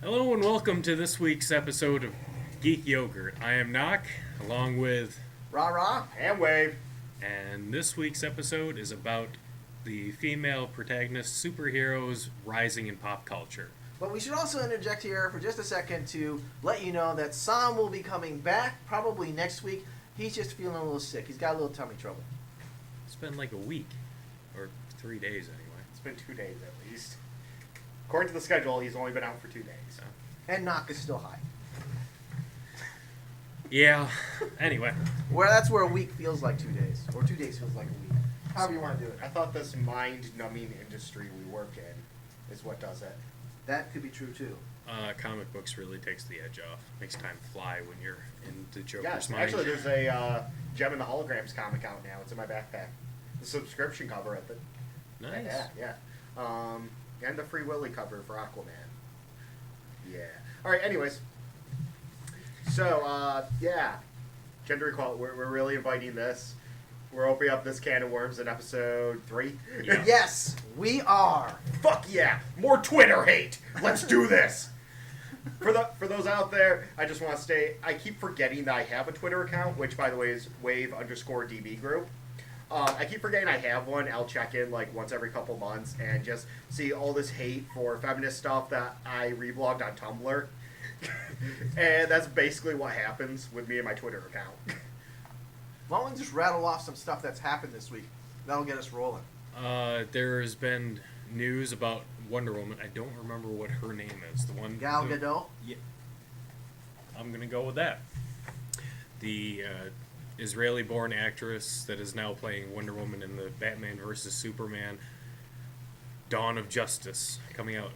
Hello and welcome to this week's episode of Geek Yogurt. I am Knock, along with Rah rah. And wave. and this week's episode is about the female protagonist superheroes rising in pop culture. But we should also interject here for just a second to let you know that Sam will be coming back probably next week. He's just feeling a little sick. He's got a little tummy trouble. It's been like a week, or 3 days anyway. It's been 2 days at least. According to the schedule, he's only been out for 2 days. So. And Knock is still high. Yeah, anyway. Where that's where a week feels like 2 days. Or 2 days feels like a week. However you want to do it. I thought this mind-numbing industry we work in is what does it. That could be true too. Comic books really takes the edge off. Makes time fly when you're in the Joker's Yes, mind. actually, there's a Gem and the Holograms comic out now. It's in my backpack. The subscription cover at the... Nice. Yeah. And the Free Willy cover for Aquaman. Yeah. Alright, anyways. So, gender equality. We're really inviting this. We're opening up this can of worms in episode 3. Yeah. Yes, we are. Fuck yeah! More Twitter hate! Let's do this! For those out there, I just want to say, I keep forgetting that I have a Twitter account, which, by the way, is wave_DB group. I keep forgetting I have one. I'll check in like once every couple months and just see all this hate for feminist stuff that I reblogged on Tumblr. And that's basically what happens with me and my Twitter account. Why don't we just rattle off some stuff that's happened this week? That'll get us rolling. There has been news about Wonder Woman. I don't remember what her name is. The one. Gal Gadot? Yeah. I'm gonna go with that. The Israeli-born actress that is now playing Wonder Woman in the Batman vs Superman Dawn of Justice, coming out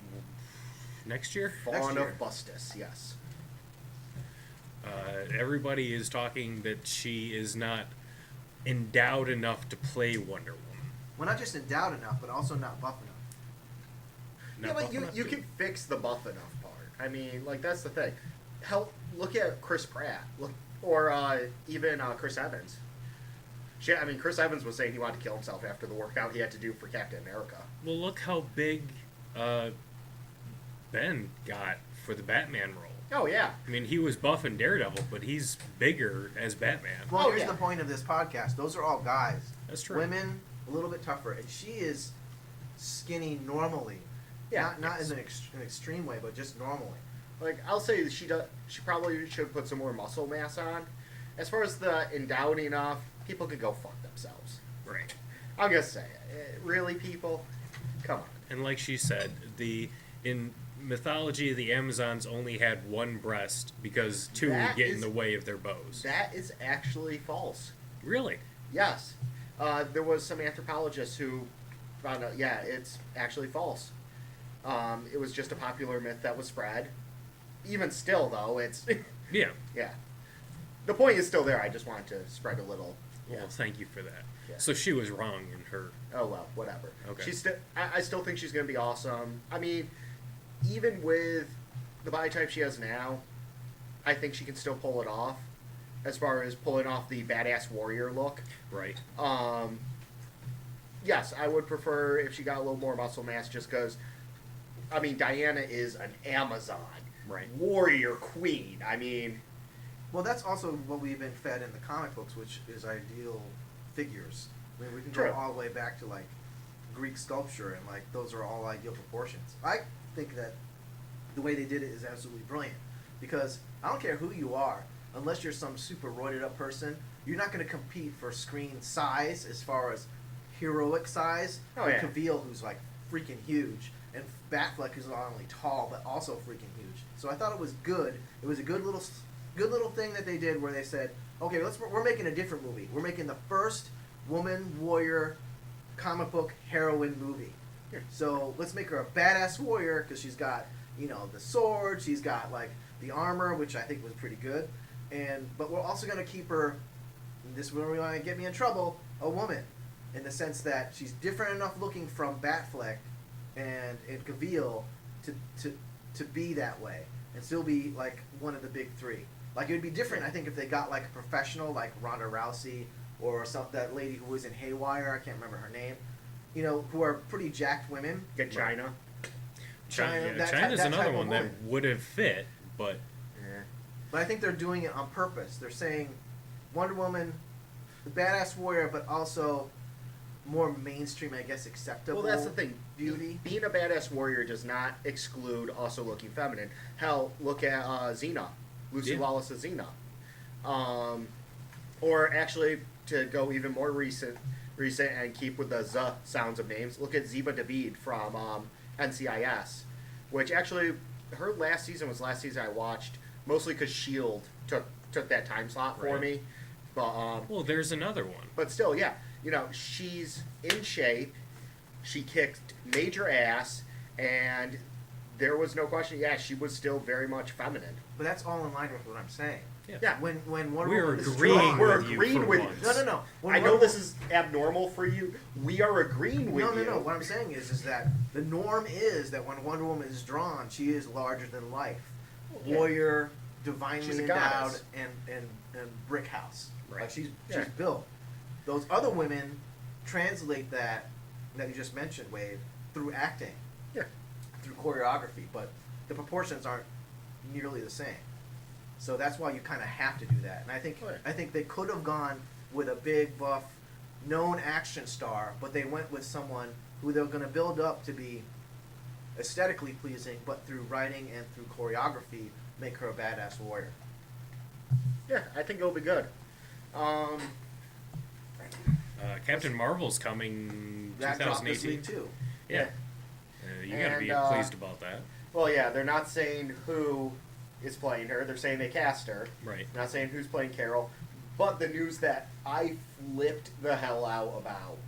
next year. Fawn of Bustus, yes. Everybody is talking that she is not endowed enough to play Wonder Woman. Well, not just endowed enough, but also not buff enough. Not Yeah, but buff you enough you to- can fix the buff enough part. I mean, like, that's the thing. Hell, look at Chris Pratt. Or even Chris Evans. Chris Evans was saying he wanted to kill himself after the workout he had to do for Captain America. Well, look how big Ben got for the Batman role. Oh, yeah. I mean, he was buff in Daredevil, but he's bigger as Batman. Well, Oh, here's yeah. the point of this podcast. Those are all guys. That's true. Women, a little bit tougher. And she is skinny normally. Yeah, Not yes. in an extreme way, but just normally. Like, I'll say she probably should put some more muscle mass on. As far as the endowed enough, people could go fuck themselves. Right. I'm gonna say it. Really, people? Come on. And like she said, in mythology, the Amazons only had one breast because two would That get in is- the way of their bows. That is actually false. Really? Yes. There was some anthropologists who found out, yeah, it's actually false. It was just a popular myth that was spread. Even still, though, it's... Yeah. yeah. The point is still there. I just wanted to spread a little... Yeah. Well, thank you for that. Yeah. So she was wrong in her... Oh, well, whatever. Okay. She's I still think she's going to be awesome. I mean, even with the body type she has now, I think she can still pull it off. As far as pulling off the badass warrior look. Right. Yes, I would prefer if she got a little more muscle mass just because, I mean, Diana is an Amazon. Right. Warrior queen. I mean... Well, that's also what we've been fed in the comic books, which is ideal figures. I mean, we can True. go all the way back to, like, Greek sculpture, and, like, those are all ideal proportions. I think that the way they did it is absolutely brilliant. Because I don't care who you are, unless you're some super roided up person, you're not going to compete for screen size as far as heroic size. Oh, with yeah. Cavill, who's, like, freaking huge, and Batfleck, who's not only tall, but also freaking huge. So I thought it was good. It was a good little thing that they did where they said, okay, we're making a different movie. We're making the first woman warrior comic book heroine movie. Here. So let's make her a badass warrior because she's got, the sword, she's got like the armor, which I think was pretty good. But we're also going to keep her, this is where we want to get me in trouble, a woman. In the sense that she's different enough looking from Batfleck and Cavill to be that way and still be like one of the big three. Like, it would be different, I think, if they got like a professional like Ronda Rousey or that lady who was in Haywire, I can't remember her name, who are pretty jacked women. Get China. China's that another type of one that woman. would have fit, but Yeah. But I think they're doing it on purpose. They're saying Wonder Woman, the badass warrior, but also more mainstream, I guess, acceptable. Well, that's the thing. Beauty. Being a badass warrior does not exclude also looking feminine. Hell, look at Xena, Lucy Yeah. Wallace's Xena. Or actually, to go even more recent and keep with the Z sounds of names, look at Ziba David from NCIS, which actually her last season was last season I watched mostly because Shield took that time slot for Right. me. But well, there's another one. but still, yeah, you know, she's in shape. She kicked major ass, and there was no question. Yeah, she was still very much feminine. But that's all in line with what I'm saying. Yeah. When Wonder We're Woman is agreeing strong, We're with you agreeing for with once. No. When I know Wonder this is abnormal for you. We are agreeing with you. No. What I'm saying is that the norm is that when Wonder Woman is drawn, she is larger than life, Yeah. warrior, She's divinely a endowed, goddess. and brick house. Right. Like she's Yeah. built. Those other women translate that you just mentioned, Wade, through acting, Yeah. through choreography, but the proportions aren't nearly the same. So that's why you kind of have to do that. And Oh, yeah. I think they could have gone with a big buff, known action star, but they went with someone who they're going to build up to be aesthetically pleasing, but through writing and through choreography, make her a badass warrior. Yeah, I think it'll be good. Captain Marvel's coming That dropped this 2018. week too. Yeah, you gotta be And, pleased about that, Well, yeah, they're not saying who is playing her. They're saying they cast her. right? Not saying who's playing Carol. But the news that I flipped the hell out about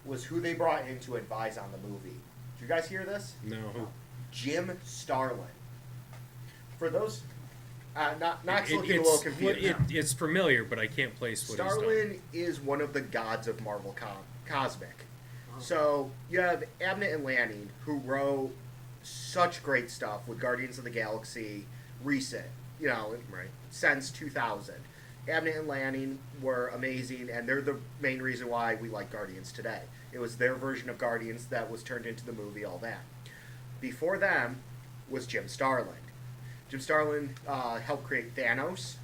was who they brought in to advise on the movie. Did you guys hear this? No, who? Jim Starlin. For those, not It- looking a it's- little confused. it's familiar, but I can't place what he's done. Starlin is one of the gods of Marvel Cosmic. Oh. So you have Abnett and Lanning, who wrote such great stuff with Guardians of the Galaxy recent, Right. since 2000. Abnett and Lanning were amazing, and they're the main reason why we like Guardians today. It was their version of Guardians that was turned into the movie, all that. Before them was Jim Starlin. Jim Starlin helped create Thanos,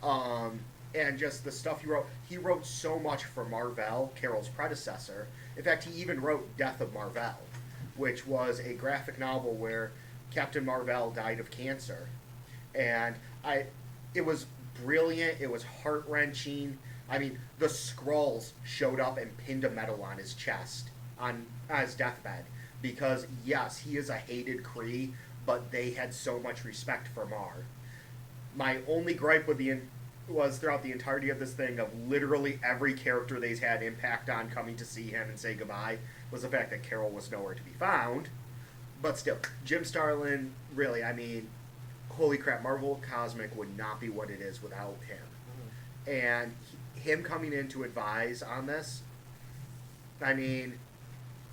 and just the stuff he wrote. He wrote so much for Marvel, Carol's predecessor. In fact, he even wrote Death of Marvel, which was a graphic novel where Captain Marvel died of cancer, and it was brilliant. It was heart-wrenching. I mean, the Skrulls showed up and pinned a medal on his chest on his deathbed because, yes, he is a hated Kree, but they had so much respect for Mar. My only gripe with was throughout the entirety of this thing of literally every character they've had impact on coming to see him and say goodbye was the fact that Carol was nowhere to be found. But still, Jim Starlin, really, I mean, holy crap, Marvel Cosmic would not be what it is without him. And him coming in to advise on this, I mean,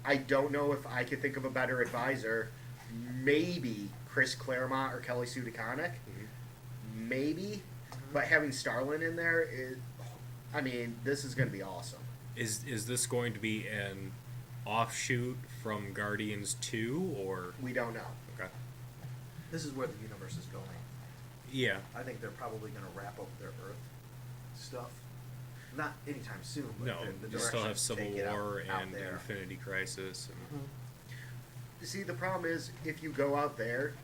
I don't know if I could think of a better advisor. Maybe Chris Claremont or Kelly Sue DeConnick. Maybe. But having Starlin in there is, I mean, this is going to be awesome. Is this going to be an offshoot from Guardians 2 or? We don't know. Okay. This is where the universe is going. Yeah. I think they're probably going to wrap up their Earth stuff. Not anytime soon, but No, the you still direction have to Civil take it out- War out and there. Infinity Crisis. And, See, the problem is, if you go out there,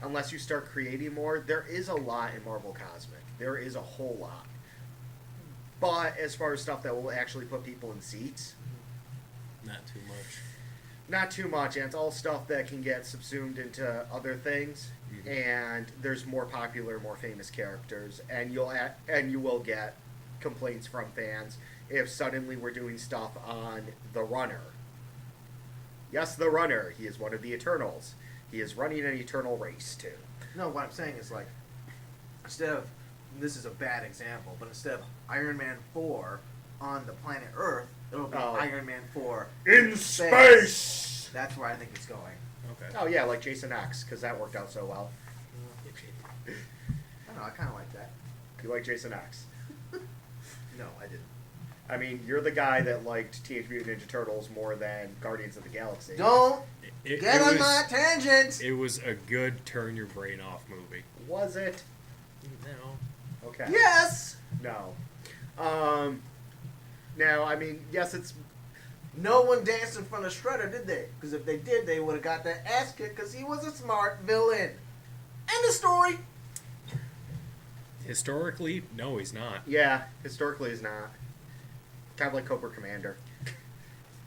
unless you start creating more, there is a lot in Marvel Cosmic. There is a whole lot. But as far as stuff that will actually put people in seats, Not too much. not too much, and it's all stuff that can get subsumed into other things. Mhm. And there's more popular, more famous characters, and you will get complaints from fans if suddenly we're doing stuff on the Runner. Yes, the Runner. He is one of the Eternals. He is running an Eternal race too. No, what I'm saying is like, instead of, this is a bad example, but instead of Iron Man 4 on the planet Earth, it'll be Oh. Iron Man 4 In space. That's where I think it's going. Okay. Oh yeah, like Jason X, because that worked out so well. I don't know, I kind of like that. You like Jason X? No, I didn't. I mean, you're the guy that liked Teenage Mutant Ninja Turtles more than Guardians of the Galaxy. Don't It get on was- my tangent. It was a good turn your brain off movie. Was it? No. Okay. Yes. No. Now, I mean, yes, it's... No one danced in front of Shredder, did they? Because if they did, they would have got their ass kicked because he was a smart villain. End of story. Historically, no, he's not. Yeah, historically is not. Kind of like Cobra Commander.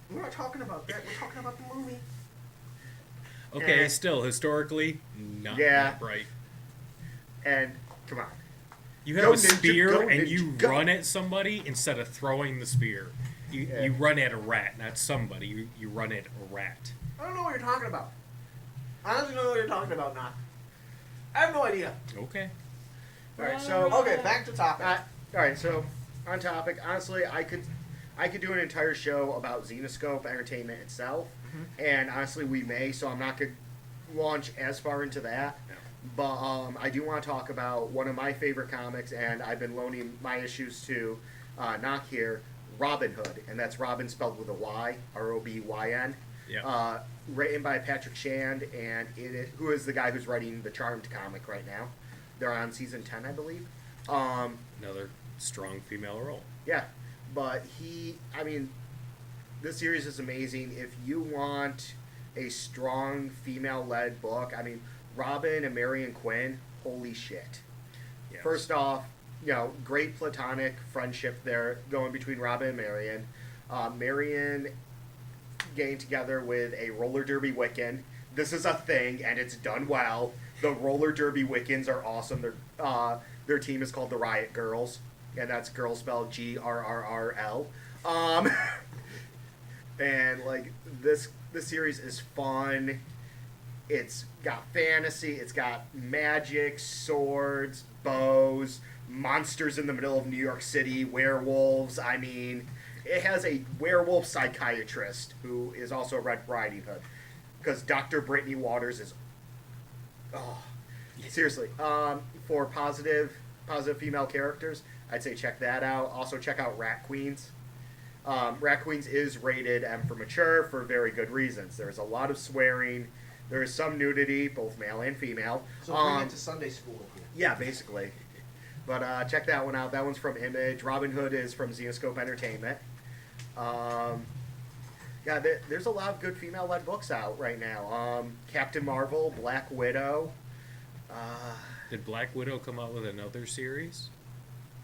We're not talking about that. We're talking about the movie. Okay, Eh. still, historically, not, Yeah. not right. And, come on. You have Go a ninja, spear go and ninja, you go. run at somebody instead of throwing the spear. Yeah. You run at a rat, not somebody. You run at a rat. I don't know what you're talking about. I honestly don't know what you're talking about, not. I have no idea. Okay. Alright, so... Okay, back to topic. Alright, so, on topic, honestly, I could do an entire show about Xenoscope Entertainment itself, and honestly, we may, so I'm not going to launch as far into that. No. But I do want to talk about one of my favorite comics, and I've been loaning my issues to Knock here, Robin Hood, and that's Robin spelled with a Y, Robyn. Yeah. Written by Patrick Shand, and who is the guy who's writing the Charmed comic right now. They're on season 10, I believe. Another strong female role. Yeah, but this series is amazing. If you want a strong female-led book, I mean, Robin and Marion Quinn, holy shit. Yes. First off, great platonic friendship there going between Robin and Marion. Marion getting together with a roller derby Wiccan. This is a thing, and it's done well. The roller derby Wiccans are awesome. Their team is called the Riot Girls, and that's girl spelled GRRRL. And like this series is fun. It's got fantasy. It's got magic, swords, bows, monsters in the middle of New York City, werewolves. I mean, it has a werewolf psychiatrist who is also a Red Riding Hood, because Dr. Brittany Waters is. Oh, seriously. For positive female characters, I'd say check that out. Also check out Rat Queens. Rat Queens is rated M for mature for very good reasons. There's a lot of swearing. There is some nudity, both male and female. So bring it to Sunday school with you. Yeah, basically. But check that one out. That one's from Image. Robin Hood is from Xenoscope Entertainment. Yeah, there's a lot of good female-led books out right now. Captain Marvel, Black Widow. Did Black Widow come out with another series?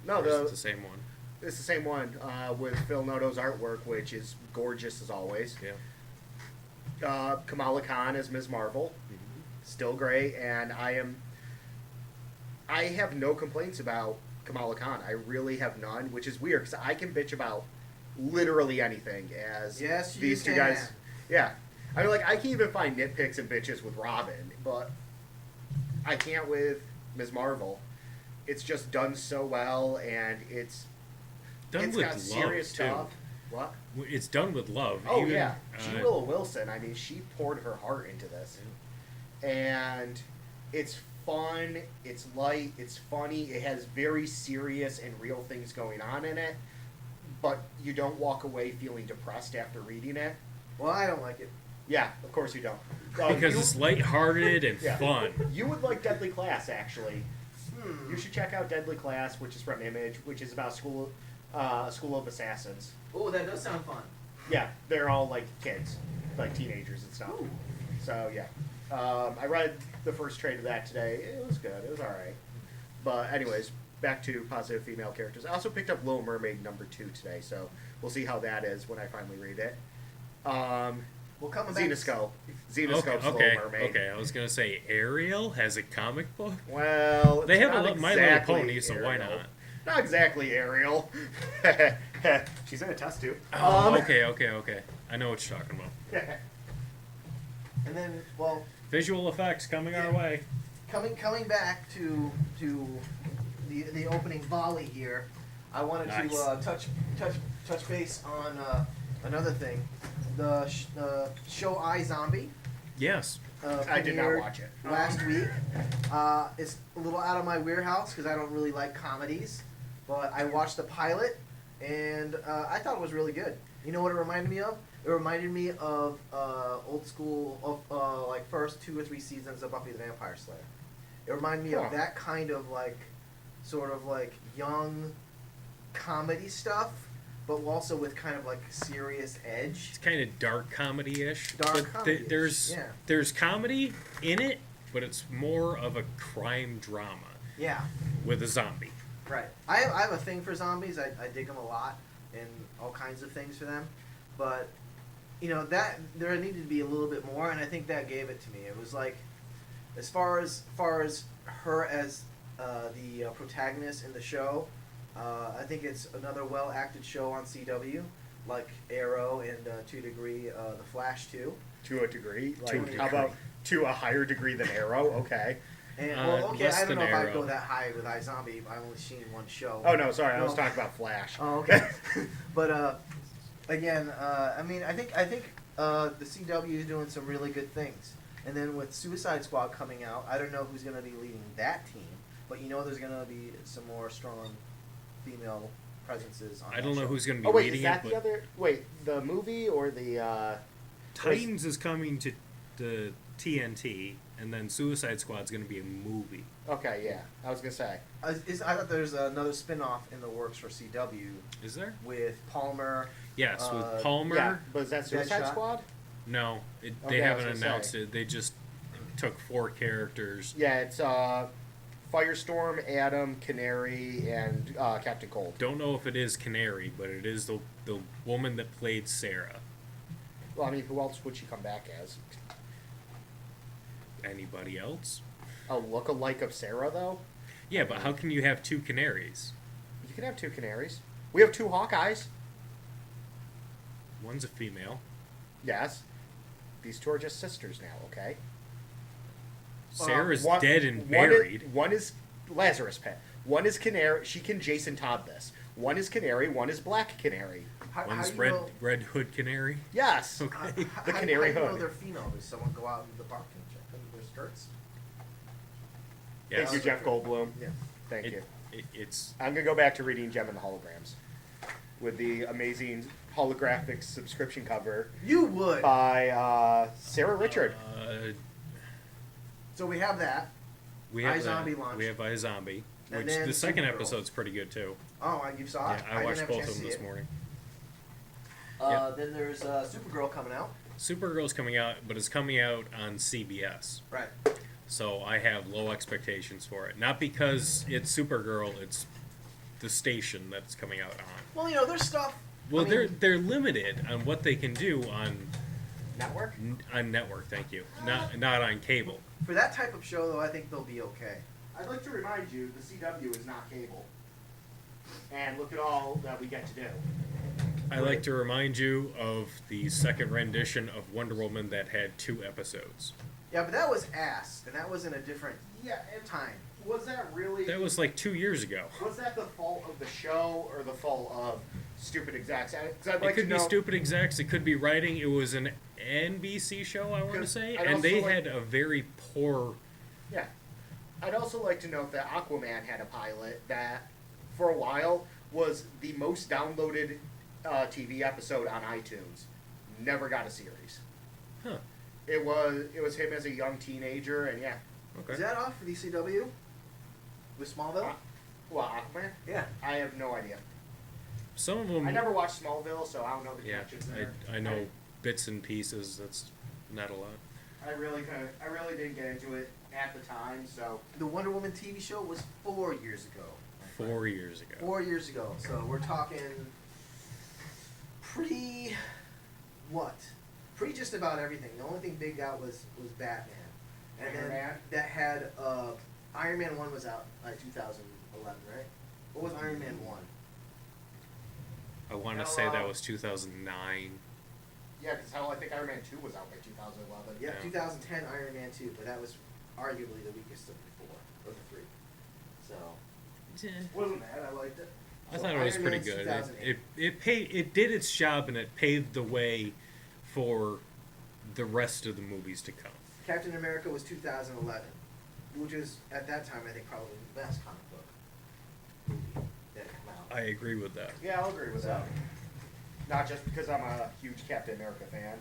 No, Or is it the same one? it's the same one with Phil Noto's artwork, which is gorgeous as always. Yeah. Kamala Khan as Ms. Marvel, still great, and I have no complaints about Kamala Khan. I really have none, which is weird because I can bitch about literally anything as Yes, you these two can. guys. Yeah, I mean, like I can even find nitpicks and bitches with Robin, but I can't with Ms. Marvel. It's just done so well, and it's Done with got love, serious too. tough. What? It's done with love. Oh Even, yeah, she uh, Willow Wilson. I mean, she poured her heart into this, and it's fun. It's light. It's funny. It has very serious and real things going on in it, but you don't walk away feeling depressed after reading it. Well, I don't like it. Yeah, of course you don't. Because it's lighthearted and Yeah. fun. You would like Deadly Class, actually. Hmm. You should check out Deadly Class, which is from Image, which is about school of assassins. Oh, that does sound fun. Yeah, they're all like kids, like teenagers and stuff. Ooh. So yeah, I read the first trade of that today. It was good. It was all right. But anyways, back to positive female characters. I also picked up Little Mermaid #2 today, so we'll see how that is when I finally read it. Well, coming back. Xenoscope's Okay, Little Mermaid. okay. I was gonna say Ariel has a comic book. Well, They it's have not My Little exactly Pony, so why Ariel. not? Not exactly Ariel. She's in a test tube. Okay. I know what you're talking about. And then, well, Visual effects coming our way. coming back to the opening volley here, I wanted Nice. to touch base on another thing. The show iZombie. Yes. I did not premiered watch it. last week. It's a little out of my wheelhouse because I don't really like comedies, but I watched the pilot and I thought it was really good. You know what it reminded me of? It reminded me of old school, of like first 2 or 3 seasons of Buffy the Vampire Slayer. It reminded me of that kind of like, sort of like young comedy stuff, but also with kind of like serious edge. It's kind of dark comedy-ish. Dark comedy-ish, There's comedy in it, but it's more of a crime drama. Yeah. With a zombie. Right. I have a thing for zombies. I dig them a lot, and all kinds of things for them. But, you know, that there needed to be a little bit more, and I think that gave it to me. It was like, as far as her as the protagonist in the show, I think it's another well-acted show on CW, like Arrow and to a degree, The Flash too. To a degree? Like, To a degree. how about to a higher degree than Arrow? Okay. And, well, okay, less I don't than know if I'd Arrow. go that high with iZombie. I've only seen one show. Oh, no, sorry. I was No. talking about Flash. Oh, okay. But again, I mean, I think the CW is doing some really good things. And then with Suicide Squad coming out, I don't know who's going to be leading that team, but you know there's going to be some more strong female presences on I don't that know show. who's going to be Oh, wait, leading is that it, the but other... Wait, the movie or the... Titans is coming to the TNT, and then Suicide Squad's going to be a movie. Okay, yeah. I was going to say. I thought there's another spin-off in the works for CW Is there? with Palmer. Yes, with Uh, Palmer. Yeah, but is that Suicide Deadshot? Squad? No, Okay, they I was haven't gonna announced say. it. They just took 4 characters. Yeah, it's Firestorm, Adam, Canary, and Captain Cold. Don't know if it is Canary, but it is the woman that played Sarah. Well, I mean, who else would she come back as? Anybody else? A look-alike of Sarah, though? Yeah, but how can you have 2 canaries? You can have 2 Canaries. We have 2 Hawkeyes. One's a female. Yes. These 2 are just sisters now, okay? Sarah's One- dead and one buried. One is Lazarus Pit. One is Canary. She can Jason Todd this. One is Canary. One is Black Canary. How One's you red know, Red Hood Canary. Yes. Okay. The Canary how do you know Hood. they're female? Does someone go out in the park and check them their skirts? Yes. Thank you, Jeff Goldblum. Yeah. Thank It- you. It's I'm going to go back to reading Gem and the Holograms with the amazing holographic subscription cover You would. by Sarah Richard. So we have that. we have iZombie that. launched. We have iZombie, And which then the second Supergirl. episode's pretty good too. Oh, you saw it? Yeah, I watched didn't have a both chance of them to this see it. morning. Then there's Supergirl coming out. Supergirl's coming out, but it's coming out on CBS. Right. So I have low expectations for it. Not because it's Supergirl, it's the station that's coming out on. Well, you know, there's stuff. Well, I mean, they're limited on what they can do on Network? network. Thank you, not on cable. for that type of show, though, I think they'll be okay. I'd like to remind you, the CW is not cable. And look at all that we get to do. I like to remind you of the second rendition of Wonder Woman that had 2 episodes. Yeah, but that was ass, and that was in a different time. Was that really... That was like 2 years ago. Was that the fault of the show or the fault of stupid execs? 'Cause I'd It like could to be know... stupid execs. It could be writing. It was an NBC show, I want to 'Cause say, I'd and they also like- had a very poor. Yeah. I'd also like to note that Aquaman had a pilot that, for a while, was the most downloaded TV episode on iTunes. Never got a series. Huh. It was him as a young teenager, and yeah. Okay. Is that off for the CW? With Smallville? Well, Aquaman? Yeah. I have no idea. Some of them. I never watched Smallville, so I don't know the Yeah, connections there. I know bits and pieces. That's not a lot. I really didn't get into it at the time, so The Wonder Woman TV show was 4 years ago. 4 years ago. 4 years ago. So we're talking pre what? Pre just about everything. The only thing big out was Batman. And Iron then Man? that had Iron Man 1 was out 2011, right? What was Iron Man 1? I want to say that was 2009. yeah, because I think Iron Man 2 was out by 2011. Yeah, Yeah. 2010 Iron Man 2, but that was arguably the weakest of the 4 or the 3. So wasn't bad. I liked it. I So thought it was Iron pretty Man's good. 2008. It did its job and it paved the way for the rest of the movies to come. Captain America was 2011, which was at that time I think probably the best comic book movie that had come out. I agree with that. Yeah, I'll agree with that. Not just because I'm a huge Captain America fan,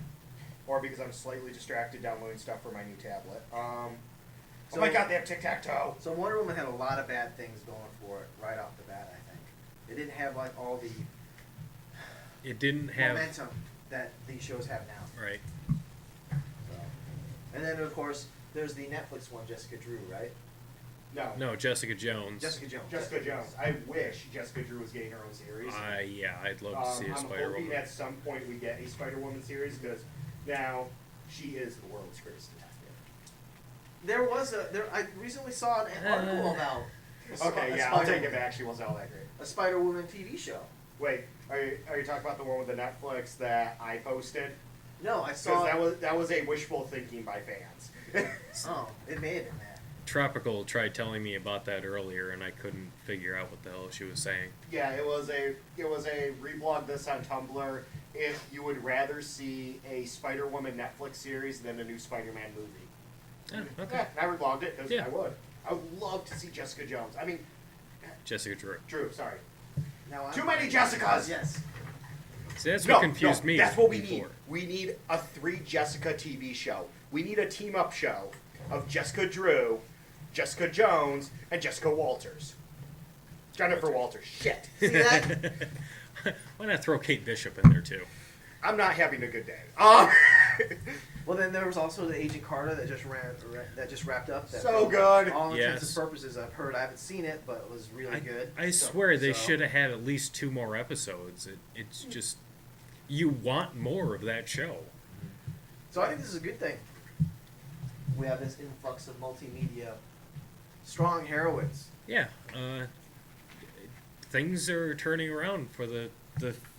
or because I'm slightly distracted downloading stuff for my new tablet. Oh my god, they have tic-tac-toe! So Wonder Woman had a lot of bad things going for it right off the bat, I think. It didn't have like all the It didn't have momentum that these shows have now. right. So. And then of course there's the Netflix one, Jessica Drew, right? No, Jessica Jones. Jessica Jones. Jessica Jones. I wish Jessica Drew was getting her own series. Yeah, I'd love to see a I'm Spider hoping Woman. at some point we get a Spider-Woman series, because now she is the world's greatest detective. I recently saw an article about Okay, yeah, I'll take it back. She wasn't all that great. a Spider-Woman TV show. Wait, are you talking about the one with the Netflix that I posted? No, I saw. Because that was a wishful thinking by fans. Oh, it may have been that. Tropical tried telling me about that earlier, and I couldn't figure out what the hell she was saying. Yeah, it was a reblog this on Tumblr. If you would rather see a Spider-Woman Netflix series than a new Spider-Man movie. Oh, okay. Yeah, I reblogged it because Yeah. I would. I would love to see Jessica Jones. I mean, Jessica Drew. Drew, sorry. Now Too many Jessicas! Yes. See, that's what confused me. That's what we before. need. We need a 3 Jessica TV show. We need a team-up show of Jessica Drew, Jessica Jones, and Jessica Walters. Jennifer Walters. Shit. See that? Why not throw Kate Bishop in there too? I'm not having a good day. Well, then there was also the Agent Carter that just wrapped up. That So good. All intents Yes. and purposes, I've heard. I haven't seen it, but it was really good. I So- swear they so- should have had at least 2 more episodes. It's just you want more of that show. So I think this is a good thing. We have this influx of multimedia, strong heroines. Yeah, things are turning around for the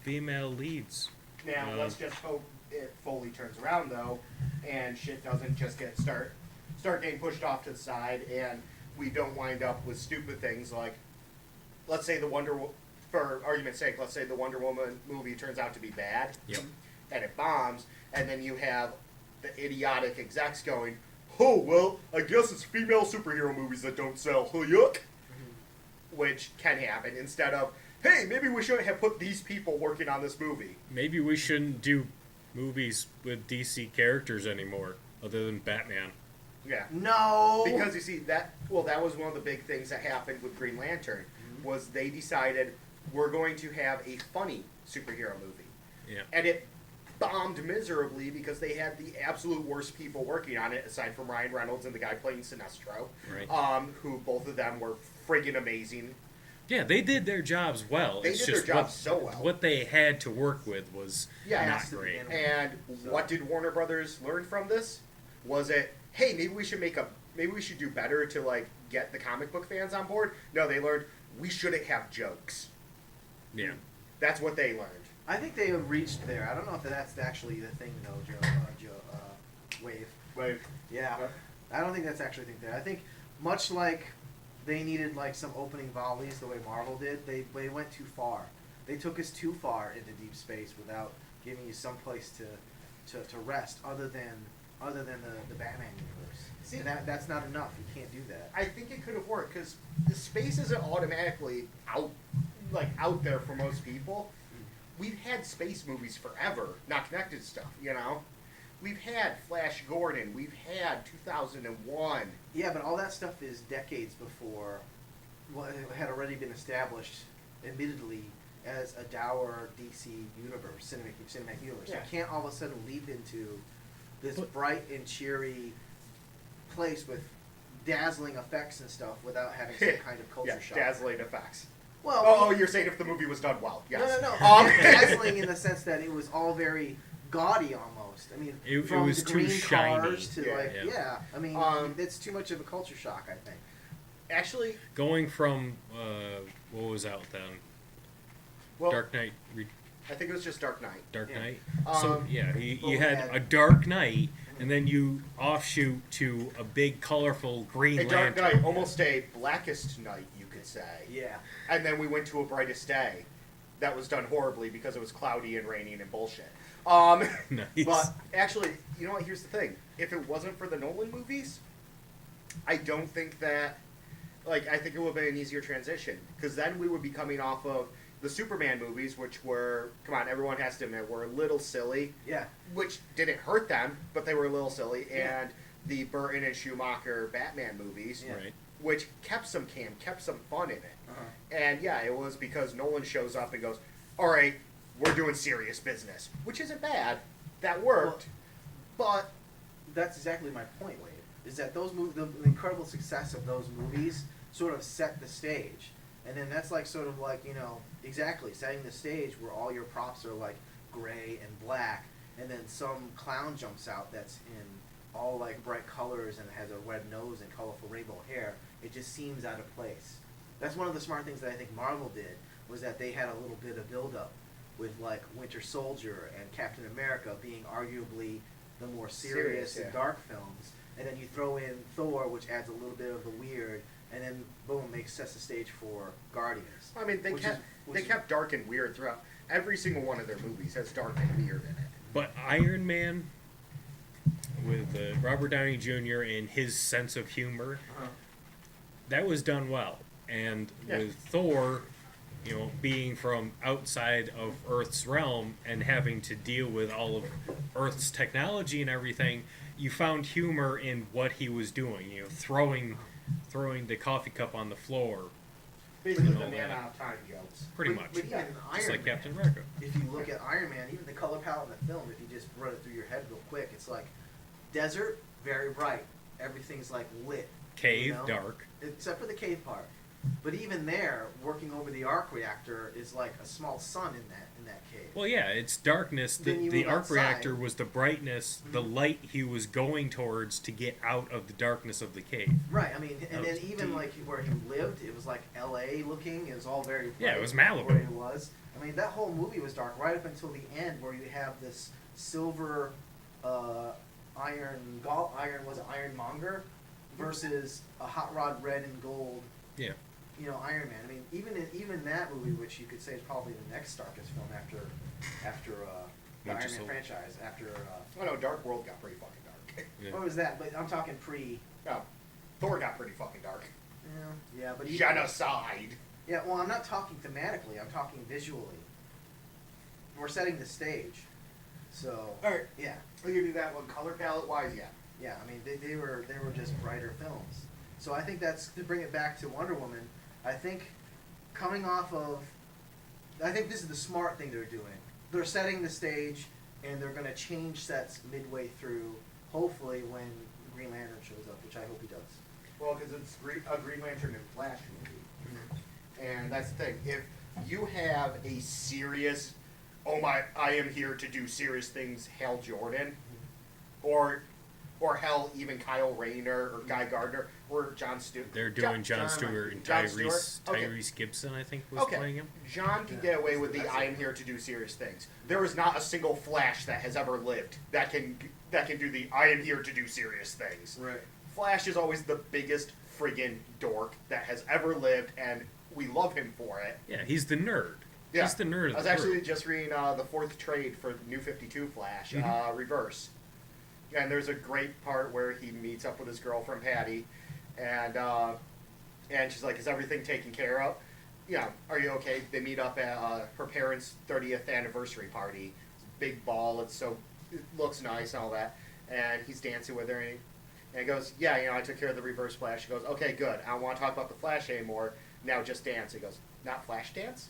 female leads. Now, let's just hope it fully turns around, though, and shit doesn't just start getting pushed off to the side, and we don't wind up with stupid things like, let's say for argument's sake, let's say the Wonder Woman movie turns out to be bad, Yep. and it bombs, and then you have the idiotic execs going, oh, well, I guess it's female superhero movies that don't sell, yuck, which can happen, instead of, hey, maybe we shouldn't have put these people working on this movie. Maybe we shouldn't do movies with DC characters anymore, other than Batman. Yeah. No. Because you see, that was one of the big things that happened with Green Lantern, was they decided we're going to have a funny superhero movie. Yeah. And it bombed miserably because they had the absolute worst people working on it, aside from Ryan Reynolds and the guy playing Sinestro, Right. who both of them were friggin' amazing. Yeah, they did their jobs well. They It's did their just jobs so well. What they had to work with was Yeah, not that's the great. beginning. And So- what did Warner Brothers learn from this? Was it, hey, maybe we should do better to like get the comic book fans on board? No, they learned we shouldn't have jokes. Yeah. That's what they learned. I think they have reached there. I don't know if that's actually the thing, though, Wave. Wave. Yeah. What? I don't think that's actually the thing there. I think much like they needed like some opening volleys the way Marvel did, they went too far. They took us too far into deep space without giving you some place to rest other than the Batman universe. See, and that's not enough. You can't do that. I think it could have worked because the space isn't automatically out there for most people. We've had space movies forever, not connected stuff, you know? We've had Flash Gordon, we've had 2001. Yeah, but all that stuff is decades before what had already been established, admittedly, as a dour DC universe, cinematic universe. Yeah. You can't all of a sudden leap into this But- bright and cheery place with dazzling effects and stuff without having some kind of culture Yeah, shock. dazzling effects. Well, Oh, you're saying if the movie was done well. Yes. no. Um, Dazzling in the sense that it was all very gaudy almost. I mean, It from was the too green shiny. cars to Yeah. Yeah. I mean, Um, it's too much of a culture shock, I think. Actually, Going from what was out then? well, Dark Knight. I think it was just Dark Knight. Dark Yeah. Knight. So Um, yeah, but you we had had- a Dark Knight, and then you offshoot to a big, colorful Green A Dark Lantern. Knight, almost a Blackest Night, you could say. Yeah. And then we went to a Brightest Day. That was done horribly because it was cloudy and raining and bullshit. Nice. But actually, you know what? Here's the thing. If it wasn't for the Nolan movies, I don't think that like I think it would have been an easier transition because then we would be coming off of the Superman movies, which were, come on, everyone has to admit, were a little silly. Yeah. Which didn't hurt them, but they were a little silly. Yeah. And the Burton and Schumacher Batman movies, Yeah. Right. which kept some fun in it. Uh-huh. And yeah, it was because Nolan shows up and goes, all right, we're doing serious business, which isn't bad. That worked, but That's exactly my point, Wade. Is that those the incredible success of those movies sort of set the stage, and then that's like sort of like, you know, exactly setting the stage where all your props are like gray and black, and then some clown jumps out that's in all like bright colors and has a red nose and colorful rainbow hair. It just seems out of place. That's one of the smart things that I think Marvel did, was that they had a little bit of build-up with like Winter Soldier and Captain America being arguably the more serious Serious, and yeah. dark films, and then you throw in Thor, which adds a little bit of the weird, and then boom, sets the stage for Guardians. I mean, they kept dark and weird throughout. Every single one of their movies has dark and weird in it. But Iron Man, with Robert Downey Jr. and his sense of humor, that was done well. And Yeah. with Thor, you know, being from outside of Earth's realm and having to deal with all of Earth's technology and everything, you found humor in what he was doing. You know, throwing the coffee cup on the floor, Basically, You the know, man that- out of time jokes. pretty But- much. but even Just Iron like Man, Captain America. if you look at Iron Man, even the color palette in the film, if you just run it through your head real quick, it's like desert, very bright. Everything's like lit. Cave, you know? dark. Except for the cave part. But even there, working over the arc reactor is like a small sun in that cave. Well, yeah, it's darkness. Then you The move arc outside. reactor was the brightness, the Mhm. light he was going towards to get out of the darkness of the cave. Right, I mean, and That then was even deep. like where he lived, it was like L.A. looking. It was all very Yeah, it bright was Malibu. Where he was. I mean, that whole movie was dark right up until the end, where you have this silver, ironmonger versus a hot rod red and gold. Yeah. You know, Iron Man. I mean, even that movie, which you could say is probably the next darkest film after the Winter Iron Man Soldier. franchise. After Oh no, Dark World got pretty fucking dark. Yeah. what was that? But I'm talking pre. No, Thor got pretty fucking dark. Yeah, but even- Genocide. Yeah, well, I'm not talking thematically. I'm talking visually. We're setting the stage, so All right, yeah, I'll give you that one. Color palette wise, yeah. yeah. I mean, they were just brighter films. So I think that's to bring it back to Wonder Woman. I think coming off of, I think this is the smart thing they're doing. They're setting the stage, and they're going to change sets midway through. Hopefully, when Green Lantern shows up, which I hope he does. Well, because it's a Green Lantern and Flash movie, and that's the thing. If you have a serious, oh my, I am here to do serious things, Hal Jordan, or hell, even Kyle Rayner or Guy Gardner or Jon Stewart. They're doing Jon Stewart and Jon Stewart? Okay. Tyrese Gibson, I think, was playing him. John can get away with the I am here to do serious things. There is not a single Flash that has ever lived that can do the I am here to do serious things. Right. Flash is always the biggest friggin' dork that has ever lived, and we love him for it. Yeah, he's the nerd. Yeah. He's the nerd of I was the actually group. just reading the fourth trade for New 52 Flash, Reverse. And there's a great part where he meets up with his girlfriend, Patty, and she's like, is everything taken care of? Yeah, are you okay? They meet up at her parents' 30th anniversary party. It's a big ball, it looks nice and all that. And he's dancing with her, and he goes, yeah, you know, I took care of the Reverse Flash. She goes, okay, good. I don't want to talk about the Flash anymore. Now just dance. He goes, not Flash dance?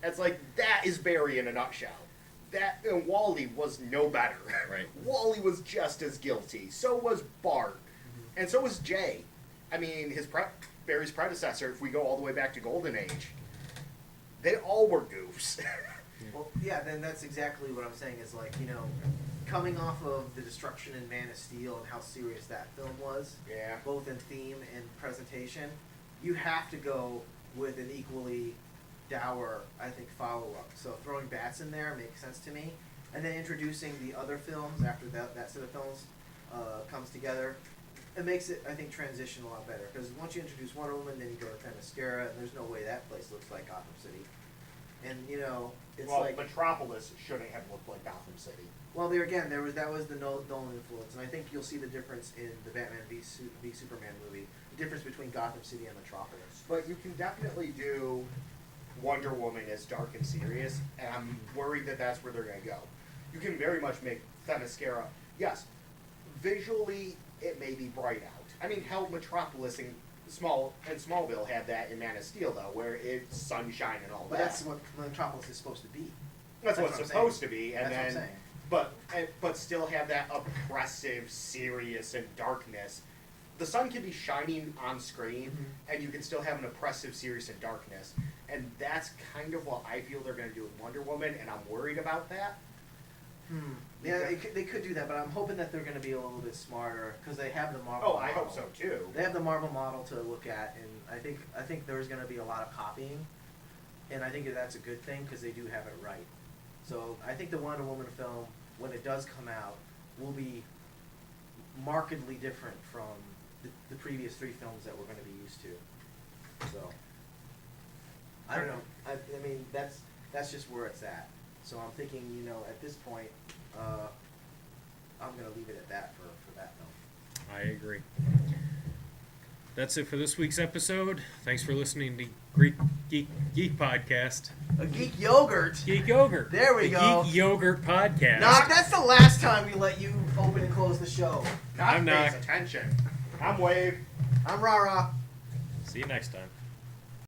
It's like, that is Barry in a nutshell. That and Wally was no better. Right. Wally was just as guilty. So was Bart, and so was Jay. I mean, Barry's predecessor. If we go all the way back to Golden Age, they all were goofs. Well, yeah, then that's exactly what I'm saying is like, you know, coming off of the destruction in Man of Steel and how serious that film was, Yeah. both in theme and presentation, you have to go with an equally dour, I think, follow-up. So throwing bats in there makes sense to me. And then introducing the other films after that set of films comes together, it makes it, I think, transition a lot better. Because once you introduce Wonder Woman, then you go to Themyscira, and there's no way that place looks like Gotham City. And it's well, like Metropolis shouldn't have looked like Gotham City. well, that was the Nolan influence, and I think you'll see the difference in the Batman v Superman movie. The difference between Gotham City and Metropolis. But you can definitely do Wonder Woman as dark and serious, and I'm worried that that's where they're going to go. You can very much make Themyscira, yes, visually it may be bright out. I mean, hell, Metropolis and Smallville had that in Man of Steel, though, where it's sunshine and all But that. that's what Metropolis is supposed to be. That's what it's I'm supposed saying. to be, and That's what I'm then, saying. but still have that oppressive, serious, and darkness. The sun can be shining on screen, and you can still have an oppressive, serious, and darkness. And that's kind of what I feel they're going to do with Wonder Woman, and I'm worried about that. Yeah, they could do that, but I'm hoping that they're going to be a little bit smarter because they have the Marvel. Oh, I hope so too. They have the Marvel model to look at, and I think there's going to be a lot of copying, and I think that's a good thing because they do have it right. So I think the Wonder Woman film, when it does come out, will be markedly different from the previous 3 films that we're going to be used to. So I don't know. I mean, that's just where it's at. So I'm thinking, at this point, I'm going to leave it at that for that film. I agree. That's it for this week's episode. Thanks for listening to Geek Podcast. A Geek Yogurt. Geek Yogurt. There we the go. Geek Yogurt Podcast. Knock, that's the last time we let you open and close the show. God I'm pays not. attention. I'm Wave. I'm Rara. See you next time.